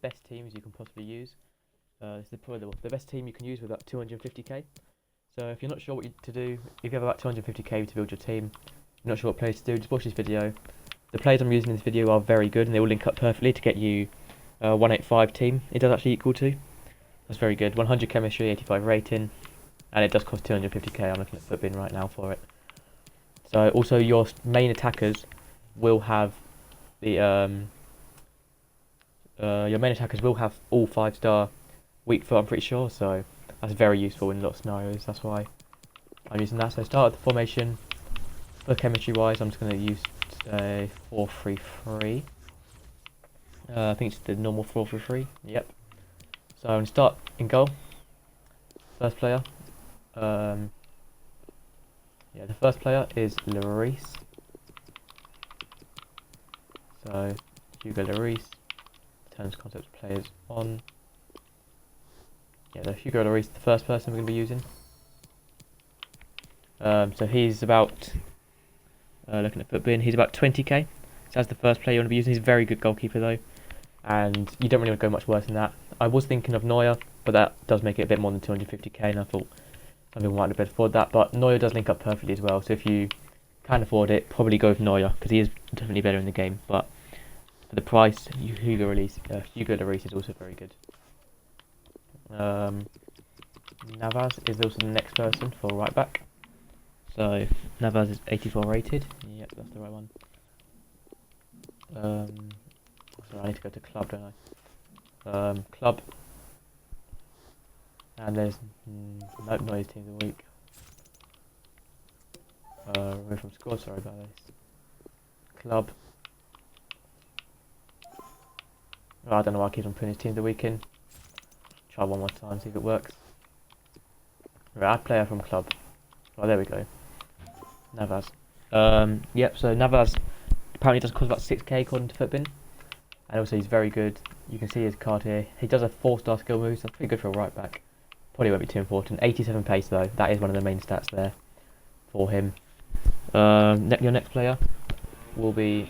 best teams you can possibly use. This is probably the best team you can use with about 250k. So if you're not sure what to do, if you have about 250k to build your team, you're not sure what players to do, just watch this video. The players I'm using in this video are very good and they will link up perfectly to get you 185 team. It does actually equal to. That's very good. 100 chemistry, 85 rating, and it does cost 250k. I'm looking at FootBin right now for it. So also your main attackers will have the your main attackers will have all 5-star weak foot, I'm pretty sure. So that's very useful in a lot of scenarios. That's why I'm using that. So start with the formation. For chemistry wise, I'm just going to use a 4-3-3. I think it's the normal 4-3-3. Yep. So I'm going to start in goal. First player. Yeah, the first player is Lloris. So Hugo Lloris. Terms, concepts, players on. Yeah, the Hugo Lloris is the first person we're going to be using. So he's about, looking at FootBin, he's about 20k. So that's the first player you want to be using. He's a very good goalkeeper though, and you don't really want to go much worse than that. I was thinking of Neuer, but that does make it a bit more than 250k, and I thought some people might be able to afford that. But Neuer does link up perfectly as well, so if you can afford it, probably go with Neuer, because he is definitely better in the game. But for the price, Hugo Lloris is also very good. Navas is also the next person for right back. So Navas is 84 rated. Yep, that's the right one. Sorry, I need to go to club, don't I? Club. And there's no noise teams of the week. Remove from squad, sorry about this. Club. Oh, I don't know why I keep on putting his team of the week in. Try one more time, see if it works. Right, add player from club. Oh, there we go. Navas. Yep, so Navas apparently does cost about 6k according to FootBin. And also he's very good. You can see his card here. He does a 4-star skill move, so that's pretty good for a right back. Probably won't be too important. 87 pace though, that is one of the main stats there for him. Your next player will be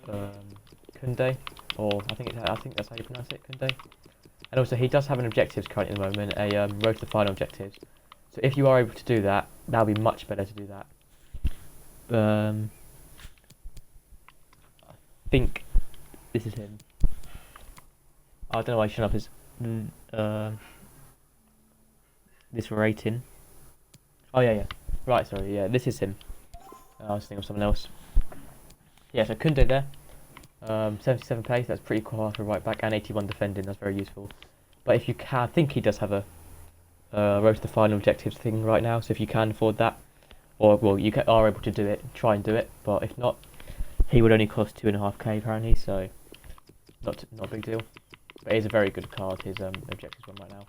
Kunde, or I think that's how you pronounce it, Kunde. And also he does have an objectives currently at the moment, a road to the final objectives. So if you are able to do that, that'll be much better to do that. I think this is him. I don't know why I shut up his this rating. Oh yeah. Right, sorry, yeah, this is him. I was thinking of someone else. Yeah, so Kunde there. 77 pace, that's pretty cool for right back, and 81 defending, that's very useful. But if you can, I think he does have a road to the final objectives thing right now, so if you can afford that, or well, you are able to do it, try and do it, but if not, he would only cost 2.5k apparently, so not a big deal. But it is a very good card, his objectives one right now.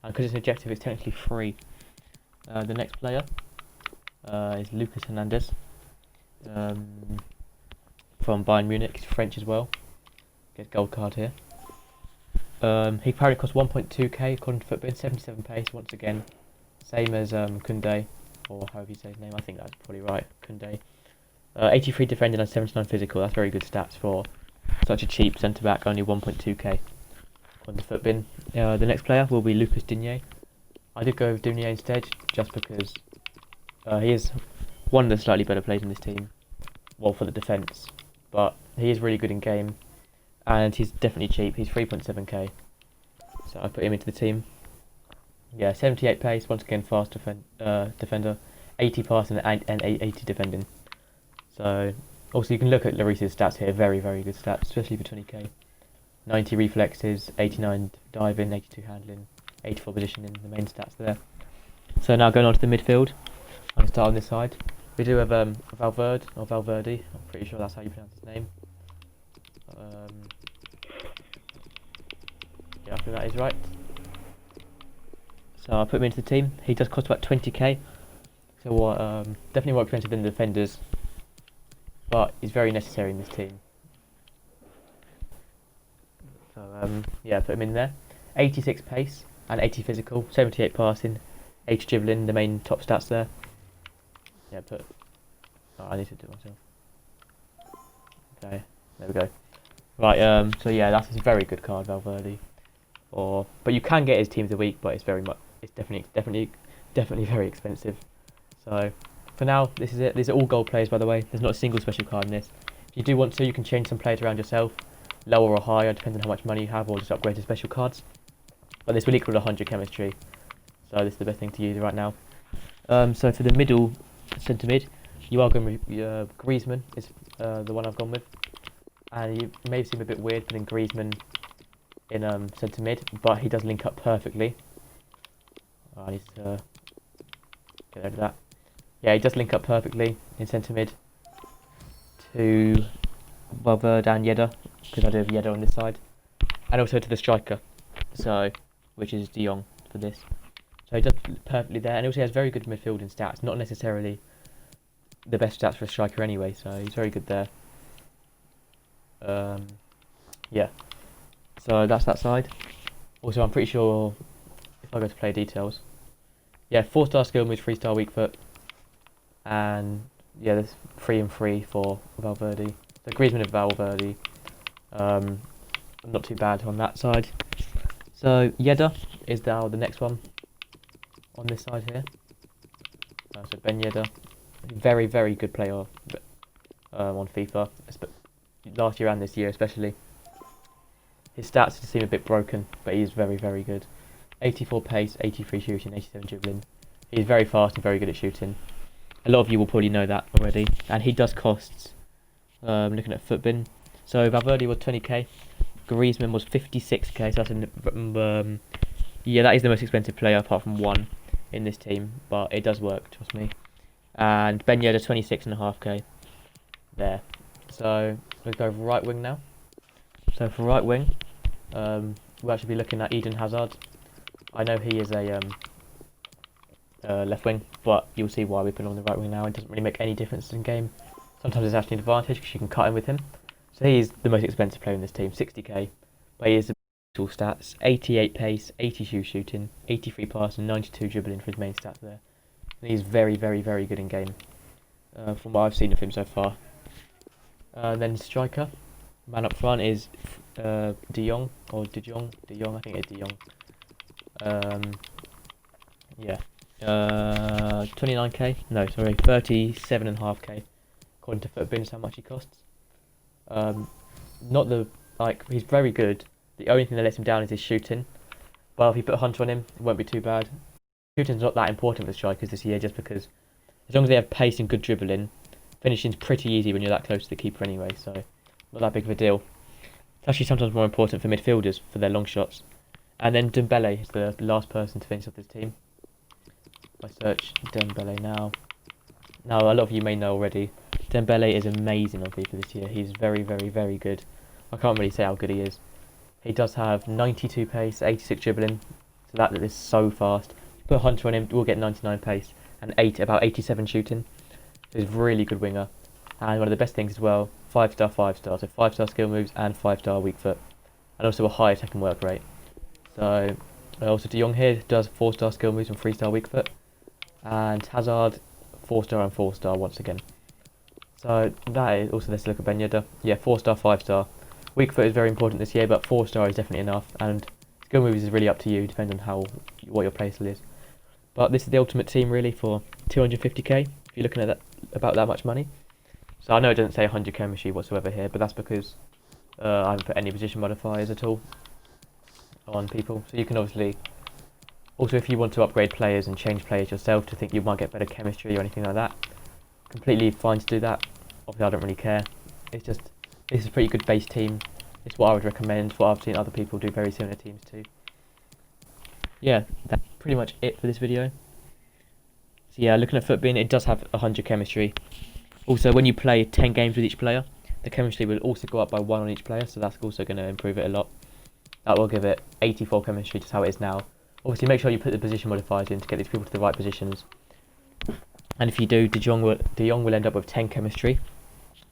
And because it's an objective, it's technically free. The next player is Lucas Hernandez. From Bayern Munich, he's French as well. Get gold card here. He apparently costs 1.2k according to FootBin, 77 pace once again. Same as Kunde, or however you say his name, I think that's probably right, Kunde. 83 defending and 79 physical, that's very good stats for such a cheap centre-back, only 1.2k on the FootBin. The next player will be Lucas Dinier. I did go with Dinier instead, just because he is one of the slightly better players in this team, well, for the defence. But he is really good in game, and he's definitely cheap. He's 3.7k, so I put him into the team. Yeah, 78 pace, once again fast defender, 80 passing and 80 defending. So also you can look at Lloris's stats here, very good stats, especially for 20k. 90 reflexes, 89 diving, 82 handling, 84 positioning, the main stats there. So now going on to the midfield, I'm going to start on this side. We do have Valverde, I'm pretty sure that's how you pronounce his name. Yeah, I think that is right. So I'll put him into the team. He does cost about 20k, so definitely more expensive than the defenders, but he's very necessary in this team. So yeah, put him in there. 86 pace and 80 physical, 78 passing, 80 dribbling, the main top stats there. Yeah, oh, I need to do it myself. Okay, there we go. Right, so yeah, that's a very good card, Valverde. But you can get his team of the week, but it's definitely very expensive. So for now, this is it. These are all gold players, by the way. There's not a single special card in this. If you do want to, you can change some players around yourself, lower or higher, depending on how much money you have, or just upgrade to special cards. But this will equal 100 chemistry, so this is the best thing to use right now. So for the middle centre mid, you are going with Griezmann is the one I've gone with, and you may seem a bit weird putting Griezmann in centre mid, but he does link up perfectly. I need to get rid of that. Yeah, he does link up perfectly in centre mid to Valverde and Yedda, because I do have Yedda on this side, and also to the striker, so which is De Jong for this. So he does perfectly there, and also has very good midfielding stats. Not necessarily the best stats for a striker anyway, so he's very good there. Yeah, so that's that side. Also, I'm pretty sure if I go to player details, yeah, 4-star skill moves, 3-star weak foot, and yeah, there's 3 and 3 for Valverde. So Griezmann and Valverde, not too bad on that side. So Yedda is now the next one on this side here. So Benjeda, very good player on FIFA, last year and this year especially. His stats seem a bit broken, but he's very good. 84 pace, 83 shooting, 87 dribbling. He's very fast and very good at shooting. A lot of you will probably know that already. And he does costs, looking at Footbin. So Valverde was 20k, Griezmann was 56k, so that's yeah, that is the most expensive player apart from one in this team, but it does work, trust me. And Benjeda 26.5k there. So we'll go right wing now. So for right wing, we'll actually be looking at Eden Hazard. I know he is a left wing, but you'll see why we put him on the right wing now. It doesn't really make any difference in game. Sometimes it's actually an advantage because you can cut in with him. So he is the most expensive player in this team, 60k. But he is the tool stats, 88 pace, 82 shooting, 83 pass, and 92 dribbling for his main stats there. And he's very good in game, from what I've seen of him so far. Then striker, man up front is De Jong, or De Jong, I think it's De Jong. Yeah. 29k, no sorry, 37.5k according to Footbin is how much he costs. Not the, he's very good. The only thing that lets him down is his shooting, but if you put a hunter on him, it won't be too bad. Shooting's not that important for strikers this year, just because as long as they have pace and good dribbling, finishing's pretty easy when you're that close to the keeper anyway, so not that big of a deal. It's actually sometimes more important for midfielders for their long shots. And then Dembele is the last person to finish off this team. If I search Dembele now, a lot of you may know already, Dembele is amazing on FIFA this year. He's very good. I can't really say how good he is. He does have 92 pace, 86 dribbling, so that is so fast. You put a hunter on him, we'll get 99 pace and about 87 shooting. So he's a really good winger. And one of the best things as well, 5-star, 5-star, so 5-star skill moves and 5-star weak foot, and also a high attack and work rate. So also De Jong here does 4-star skill moves and 3-star weak foot, and Hazard 4-star and 4-star once again. So that is also, let's look at Benjeda. Yeah, 4-star, 5-star. Weak foot is very important this year, but 4-star is definitely enough, and skill moves is really up to you, depending on what your playstyle is. But this is the ultimate team really for 250k, if you're looking at about that much money. So I know it doesn't say 100 chemistry whatsoever here, but that's because I haven't put any position modifiers at all on people. So you can obviously, also if you want to upgrade players and change players yourself to think you might get better chemistry or anything like that, completely fine to do that. Obviously I don't really care. It's just, this is a pretty good base team. It's what I would recommend, what I've seen other people do very similar teams to. Yeah, that's pretty much it for this video. So yeah, looking at Footbin, it does have 100 chemistry. Also, when you play 10 games with each player, the chemistry will also go up by 1 on each player, so that's also going to improve it a lot. That will give it 84 chemistry, just how it is now. Obviously, make sure you put the position modifiers in to get these people to the right positions. And if you do, De Jong will end up with 10 chemistry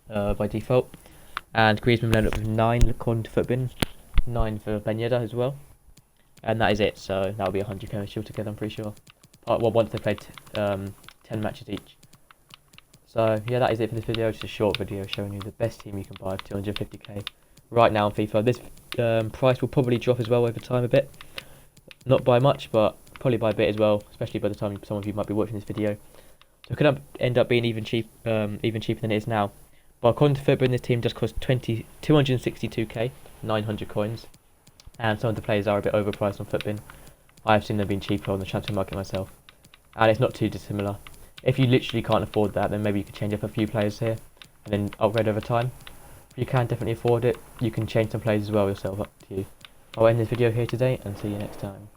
by default. And Griezmann will end up with 9 according to Footbin. 9 for Benjeda as well. And that is it, so that will be 100 chemistry altogether, I'm pretty sure. Well, once they play 10 matches each. So yeah, that is it for this video. Just a short video showing you the best team you can buy for 250k right now on FIFA. This price will probably drop as well over time a bit. Not by much, but probably by a bit as well, especially by the time some of you might be watching this video. So it could end up being even cheaper than it is now. But according to Football, this team just cost 262k, 900 coins. And some of the players are a bit overpriced on Footbin. I've seen them being cheaper on the transfer market myself. And it's not too dissimilar. If you literally can't afford that, then maybe you could change up a few players here and then upgrade over time. If you can definitely afford it, you can change some players as well yourself, up to you. I'll end this video here today and see you next time.